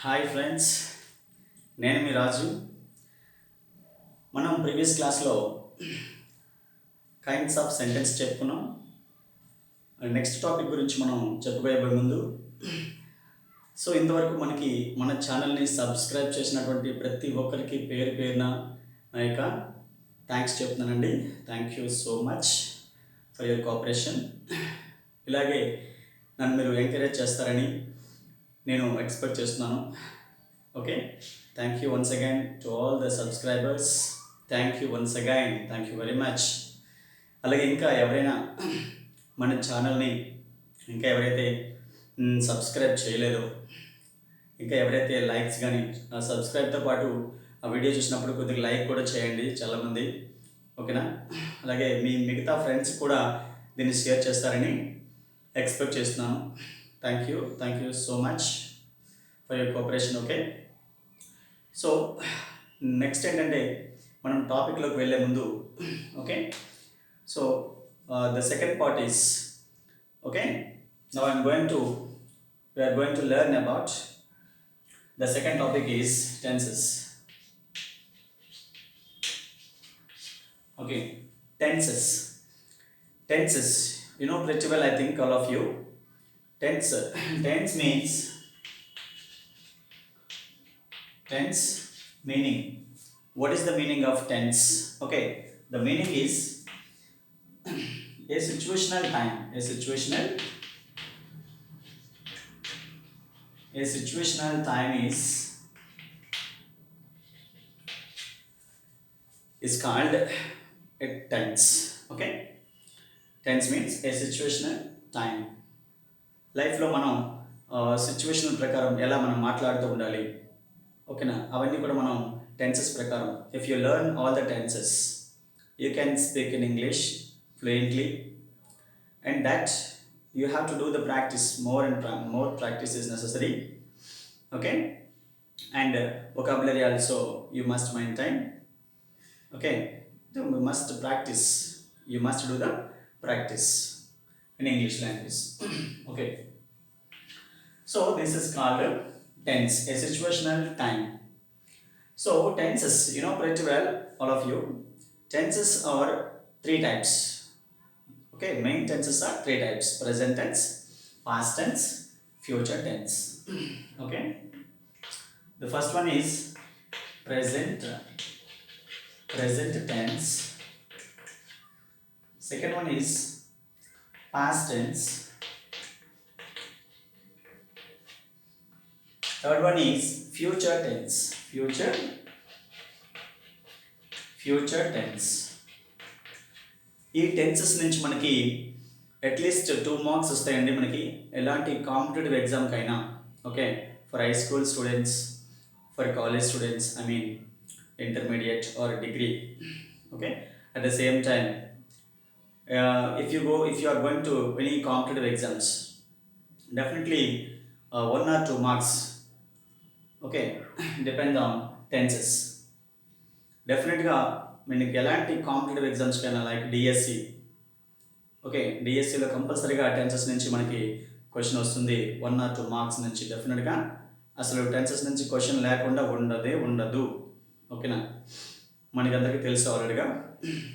Hi friends, నేను మీ రాజు. మనం previous క్లాస్లో కైండ్స్ ఆఫ్ సెంటెన్స్ చెప్పుకున్నాం. నెక్స్ట్ టాపిక్ గురించి మనం చెప్పుకోబోయే ముందు ఇంతవరకు మన ఛానల్ని సబ్స్క్రైబ్ చేసినటువంటి ప్రతి ఒక్కరికి పేరు పేరున నా యొక్క థ్యాంక్స్ చెప్తున్నానండి. Thank you so much for your cooperation. ఇలాగే నన్ను మీరు ఎంకరేజ్ చేస్తారని నేను ఎక్స్పెక్ట్ చేస్తున్నాను. Okay, thank you once again to all the subscribers. Thank you once again, thank you very much. అలాగే ఇంకా ఎవరైనా మన ఛానల్ని ఇంకా ఎవరైతే సబ్స్క్రైబ్ చేయలేదో, ఇంకా ఎవరైతే లైక్స్ కానీ సబ్స్క్రైబ్తో పాటు ఆ వీడియో చూసినప్పుడు కొద్దిగా లైక్ కూడా చేయండి చాలామంది. ఓకేనా? అలాగే మీ మిగతా ఫ్రెండ్స్ కూడా దీన్ని షేర్ చేస్తారని ఎక్స్పెక్ట్ చేస్తున్నాను. Thank you so much for your cooperation. Okay, so next ఏంటంటే మనం టాపిక్లోకి వెళ్ళే ముందు, okay, so the second part is, okay, now we are going to learn about the second topic is tenses. Okay, tenses, you know pretty well, I think all of you. Tense means meaning. What is the meaning of tense? Okay, the meaning is a situational time. A situational time is called a tense. Okay, tense means a situational time. లైఫ్లో మనం situational ప్రకారం ఎలా మనం మాట్లాడుతూ ఉండాలి, ఓకేనా, అవన్నీ కూడా మనం టెన్సెస్ ప్రకారం. If you learn all the tenses you can speak in English fluently, and that you have to do the practice. more practice is necessary. Okay, and vocabulary also you must maintain. Okay, you must practice, you must do the practice in English language. Okay, so this is called tense, a situational time. So tenses, you know pretty well, all of you. Tenses are three types. Okay, main tenses are three types: present tense, past tense, future tense. Okay, the first one is present tense. Second one is past tense. Third one is future tense. Future tense. ఈ tenses నుంచి మనకి at least 2 marks వస్తాయండి మనకి ఎలాంటి competitive ఎగ్జామ్కైనా. Okay, for high school students, for college students, I mean intermediate or degree. Okay, at the same time if you are going to any competitive exams, definitely 1 or 2 marks, okay, depend on tenses. డెఫినెట్గా మీకు ఎలాంటి competitive exams కైనా, like DSC, okay, డిఎస్సిలో కంపల్సరీగా tenses నుంచి మనకి question వస్తుంది. 1 or 2 marks నుంచి డెఫినెట్గా. అసలు టెన్సెస్ నుంచి క్వశ్చన్ లేకుండా ఉండదు. ఓకేనా, మనకి అందరికీ తెలుసు ఆల్రెడీగా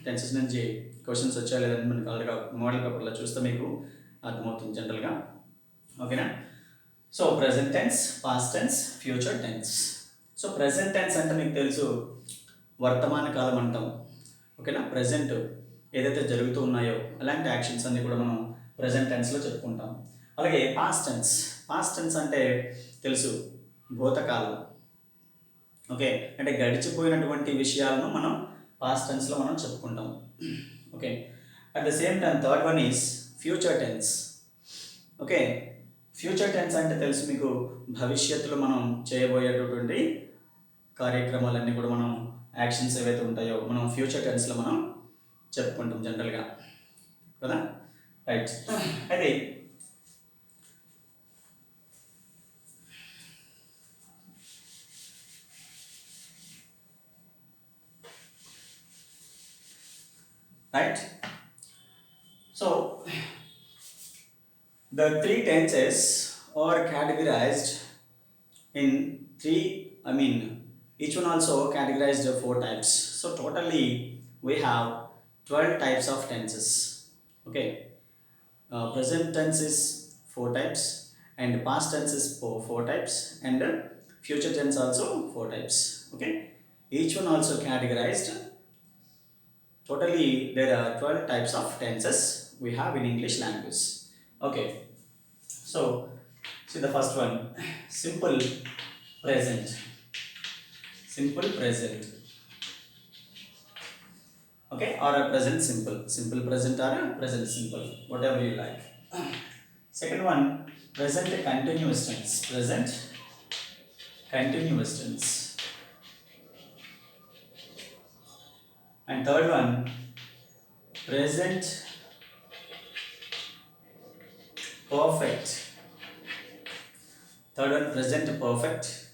టెన్సెస్ నుంచి క్వశ్చన్స్ వచ్చాయి లేదని మనకి ఆల్రెడీగా మోడల్ పేపర్లో చూస్తే మీకు అర్థమవుతుంది జనరల్గా. ఓకేనా, so present tense, past tense, future tense. So present tense అంటే మీకు తెలుసు వర్తమాన కాలం అంటాం. ఓకేనా, ప్రజెంట్ ఏదైతే జరుగుతూ ఉన్నాయో అలాంటి యాక్షన్స్ అన్నీ కూడా మనం ప్రజెంట్ టెన్స్లో చెప్పుకుంటాం. అలాగే పాస్ట్ టెన్స్ అంటే తెలుసు భూతకాలం. ఓకే, అంటే గడిచిపోయినటువంటి విషయాలను మనం పాస్ట్ టెన్స్లో మనం చెప్పుకుంటాం. Okay, at the same time third one is future tense. Okay, future tense అంటే తెలుసు మీకు భవిష్యత్తులో మనం చేయబోయేటటువంటి కార్యక్రమాలన్నీ కూడా మనం యాక్షన్స్ ఏవైతే ఉంటాయో మనం ఫ్యూచర్ టెన్స్లో మనం చెప్పుకుంటాం జనరల్గా కదా. రైట్, అయితే right, so the three tenses are categorized in three, I mean, each one also categorized four types. So totally we have 12 types of tenses. Okay, present tense is four types, and past tense is four types, and future tense also four types. Okay, each one also categorized. Totally there are 12 types of tenses we have in English language. Okay, so see the first one, simple present. Simple present. Okay, or a present simple. Simple present or a present simple, whatever you like. Second one, present continuous tense. Present continuous tense. And third one, present perfect. Third one, present perfect.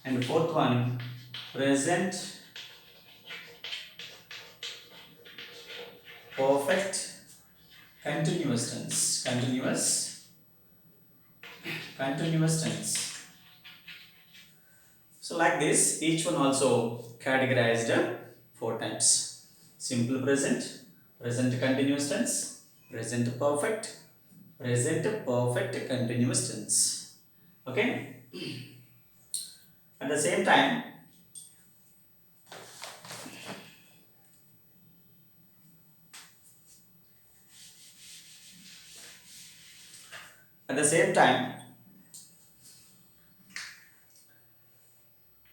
And fourth one, present perfect continuous tense. Continuous tense. So like this, each one also categorized four types: simple present, present continuous tense, present perfect continuous tense. Okay. At the same time, at the same time,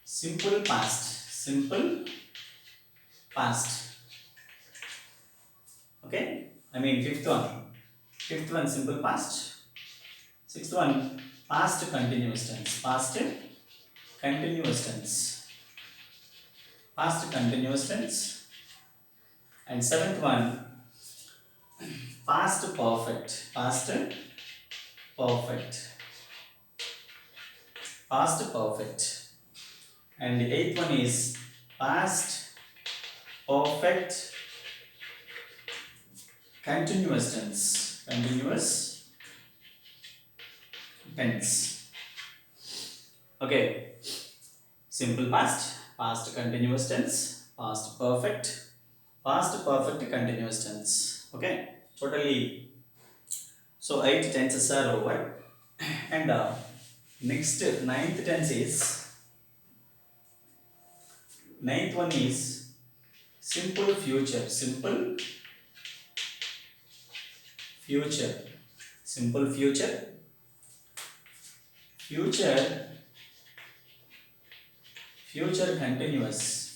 simple past. Okay. I mean fifth one simple past. Sixth one, past continuous tense. Continuous tense. Past continuous tense. And seventh one, past perfect. Perfect. Past perfect. And the eighth one is past perfect continuous tense. Continuous tense. Okay. Simple past continuous tense, past perfect continuous tense. Okay. Totally. So 8 tenses are over. And next ninth tense is, ninth one is simple future. Simple future. Simple future. Future. Future continuous.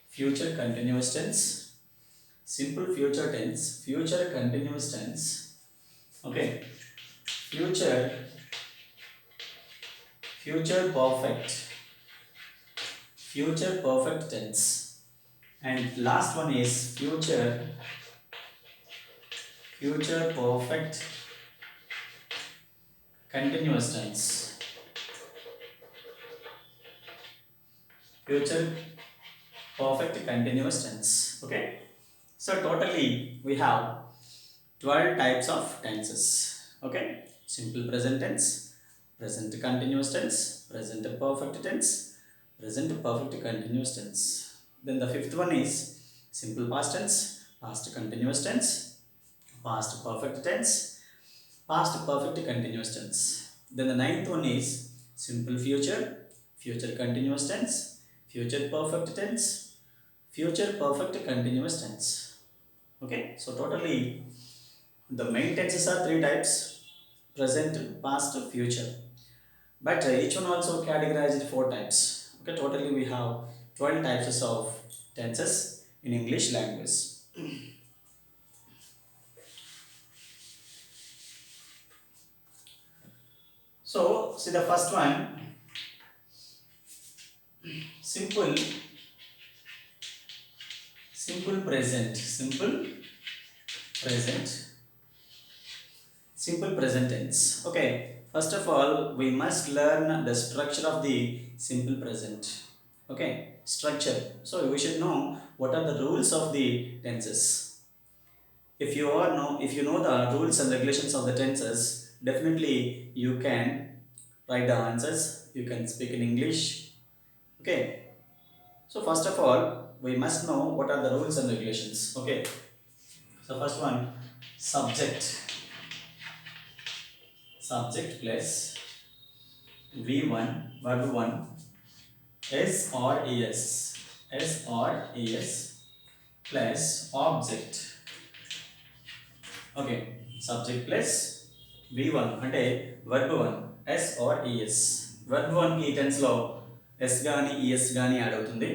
Future continuous tense. Simple future tense. Future continuous tense. Okay. Future. Future perfect. Future perfect tense. And last one is future perfect continuous tense. Future perfect continuous tense. Okay. So totally we have 12 types of tenses. Okay. Simple present tense, present continuous tense, present perfect tense, present perfect continuous tense. Then the fifth one is simple past tense, past continuous tense, past perfect tense, past perfect continuous tense. Then the ninth one is simple future, future continuous tense, future perfect tense, future perfect continuous tense. Okay, so totally the main tenses are three types: present, past, future. But each one also categorized four types. Okay, totally we have 12 types of tenses in English language. So, see the first one, simple present. Present. Simple present tense. Okay, first of all, we must learn the structure of the simple present. Okay, structure. So, we should know what are the rules of the tenses. If you know the rules and regulations of the tenses, definitely you can write the answers. You can speak in English. Okay. So first of all, we must know what are the rules and regulations. Okay. So first one, subject. Subject plus V1, verb 1, S or ES. S or ES plus object. Okay. Subject plus V1 అంటే verb 1 S or ES. verb 1 కి tense లో S గాని ES గాని add అవుతుంది.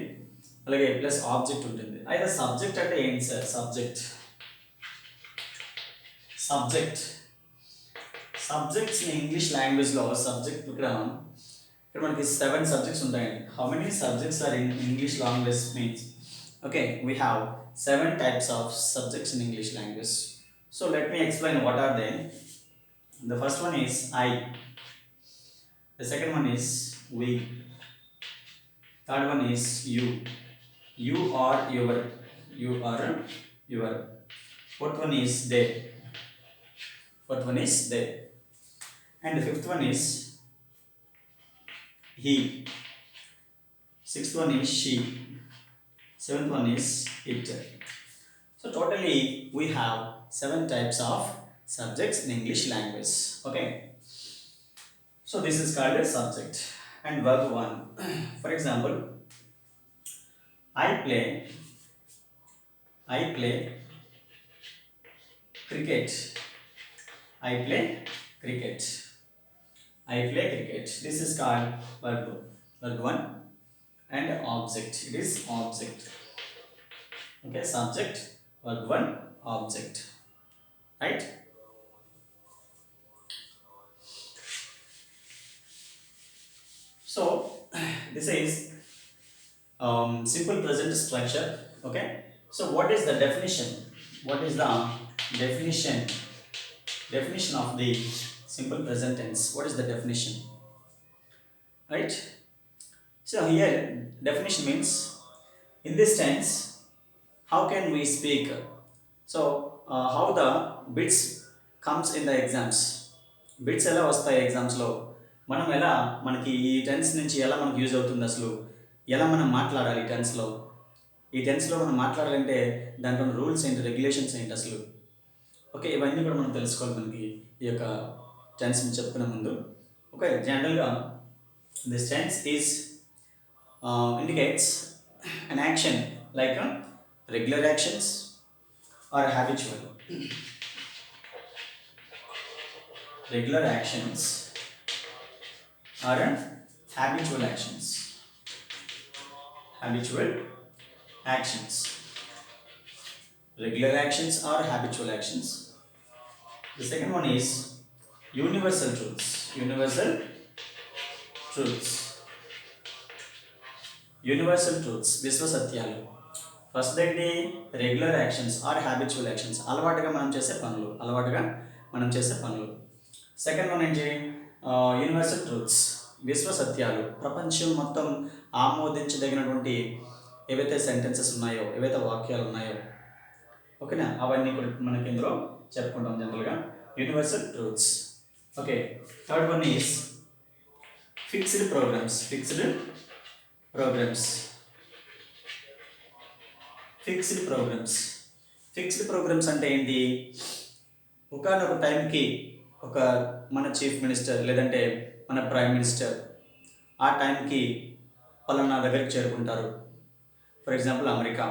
అలాగే plus object ఉంటుంది. అయితే subject అంటే ఏంటి సార్? సబ్జెక్ట్ సబ్జెక్ట్స్ ని ఇంగ్లీష్ లాంగ్వేజ్ లో సబ్జెక్ట్ ఇక్కడ మనకి 7 సబ్జెక్ట్స్ ఉంటాయండి. How many subjects are in English language means okay we have 7 types of subjects in English language. So let me explain what are they. The first one is I. The second one is we. Third one is you. You are your. You are your. Fourth one is they. Fourth one is they. And the fifth one is he. Sixth one is she. Seventh one is it. So totally we have 7 types of subjects in English language. Okay. So this is called a subject. And verb 1. For example, I play cricket. I play cricket. I play cricket. This is called verb 1 and object. It is object. Okay, subject, verb 1, object. Right? So this is simple present structure. Okay. So what is the definition? What is the definition of the simple present tense? What is the definition? Right. So here definition means in this tense how can we speak? So how the bits comes in the exams. Bits ఎలా వస్తాయి ఎగ్జామ్స్లో, మనం ఎలా మనకి ఈ tense నుంచి ఎలా మనకు యూజ్ అవుతుంది, అసలు ఎలా మనం మాట్లాడాలి ఈ టెన్స్లో మనం మాట్లాడాలంటే దాంట్లో రూల్స్ ఏంటి, రెగ్యులేషన్స్ ఏంటి అసలు. ఓకే, ఇవన్నీ కూడా మనం తెలుసుకోవాలి మనకి ఈ యొక్క టెన్స్ చెప్పుకునే ముందు. ఓకే, జనరల్గా this tense is indicates an action like regular actions or habitual. Regular actions or habitual actions. Habitual actions. Regular actions or habitual actions. The second one is universal truths. Universal truths. Universal truths, విశ్వ సత్యాలు. First ఏంటి? Regular actions or habitual actions, అలవాటుగా మనం చేసే పనులు. Second one ఏంటి? Universal truths, విశ్వ సత్యాలు, ప్రపంచం మొత్తం ఆమోదించదగినటువంటి ఏవైతే సెంటెన్సెస్ ఉన్నాయో, ఏవైతే వాక్యాలు ఉన్నాయో, ఓకేనా, అవన్నీ కూడా మనకి ఇందులో చెప్పుకుంటాం జనరల్గా universal truths. Okay, third one is fixed programmes. Fixed programmes అంటే ఏంటి? ఒకనొక టైంకి ఒక మన చీఫ్ మినిస్టర్ లేదంటే మన ప్రైమ్ మినిస్టర్ ఆ టైంకి పలానా దగ్గరికి చేరుకుంటారు. ఫర్ ఎగ్జాంపుల్ అమెరికా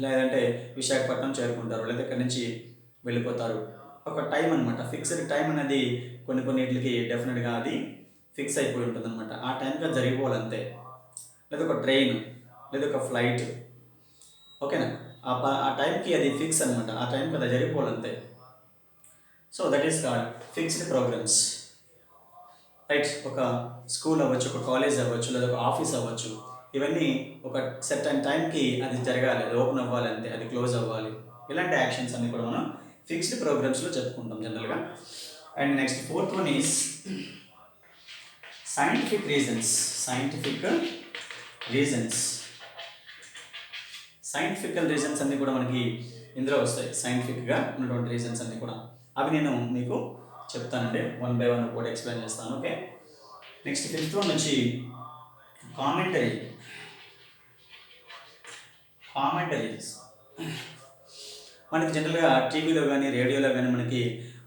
లేదంటే విశాఖపట్నం చేరుకుంటారు, లేదా ఇక్కడి నుంచి వెళ్ళిపోతారు. ఒక టైం అనమాట, ఫిక్స్డ్ టైం అనేది కొన్నిటికి డెఫినెట్గా అది ఫిక్స్ అయిపోయి ఉంటుంది అనమాట. ఆ టైంకి అది జరిగిపోవాలంతే. లేదా ఒక ట్రైన్ లేదా ఒక ఫ్లైట్, ఓకేనా, ఆ టైంకి అది ఫిక్స్ అనమాట, ఆ టైంకి అది జరిగిపోవాలంతే. So that is called fixed programmes. Right, ఒక స్కూల్ అవ్వచ్చు, ఒక కాలేజ్ అవ్వచ్చు, లేదా ఒక ఆఫీస్ అవ్వచ్చు, ఇవన్నీ ఒక సర్టన్ టైంకి అది జరగాలి, అది ఓపెన్ అవ్వాలి అంతే, అది క్లోజ్ అవ్వాలి. ఇలాంటి యాక్షన్స్ అన్ని కూడా మనం ఫిక్స్డ్ ప్రోగ్రామ్స్లో చెప్పుకుంటాం జనరల్గా. And next fourth one is scientific reasons. Scientifical reasons అన్నీ కూడా మనకి ఇందులో వస్తాయి. సైంటిఫిక్గా ఉన్నటువంటి రీజన్స్ అన్నీ కూడా అవి నేను మీకు చెప్తానండి, వన్ బై వన్ కూడా ఎక్స్ప్లెయిన్ చేస్తాను. ఓకే, నెక్స్ట్ ఫిఫ్త్ వన్ వచ్చి కామెంటరీ. కామెంటరీస్ మనకి జనరల్గా టీవీలో కానీ రేడియోలో కానీ మనకి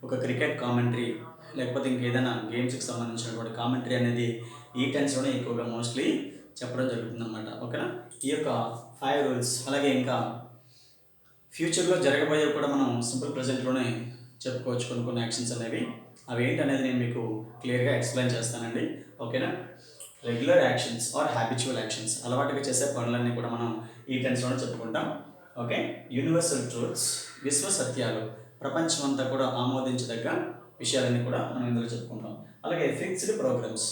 ఒక క్రికెట్ కామెంటరీ లేకపోతే ఇంకేదైనా గేమ్స్కి సంబంధించినటువంటి కామెంటరీ అనేది ఈ టెన్స్లోనే ఎక్కువగా మోస్ట్లీ చెప్పడం జరుగుతుంది అనమాట. ఓకేనా, ఈ యొక్క 5 రూల్స్ అలాగే ఇంకా ఫ్యూచర్లో జరగబోయే కూడా మనం సింపుల్ ప్రజెంట్లోనే చెప్పుకోవచ్చు కొన్ని కొన్ని యాక్షన్స్ అనేవి. అవి ఏంటి అనేది నేను మీకు క్లియర్గా ఎక్స్ప్లెయిన్ చేస్తానండి. ఓకేనా, regular actions or habitual actions, అలవాటుగా చేసే పనులన్నీ కూడా మనం ఈ టెన్స్లోనే చెప్పుకుంటాం. ఓకే, యూనివర్సల్ ట్రూత్స్, విశ్వ సత్యాలు, ప్రపంచం అంతా కూడా ఆమోదించదగ్గ విషయాలన్నీ కూడా మనం ఇందులో చెప్పుకుంటాం. అలాగే ఫిక్స్డ్ ప్రోగ్రామ్స్,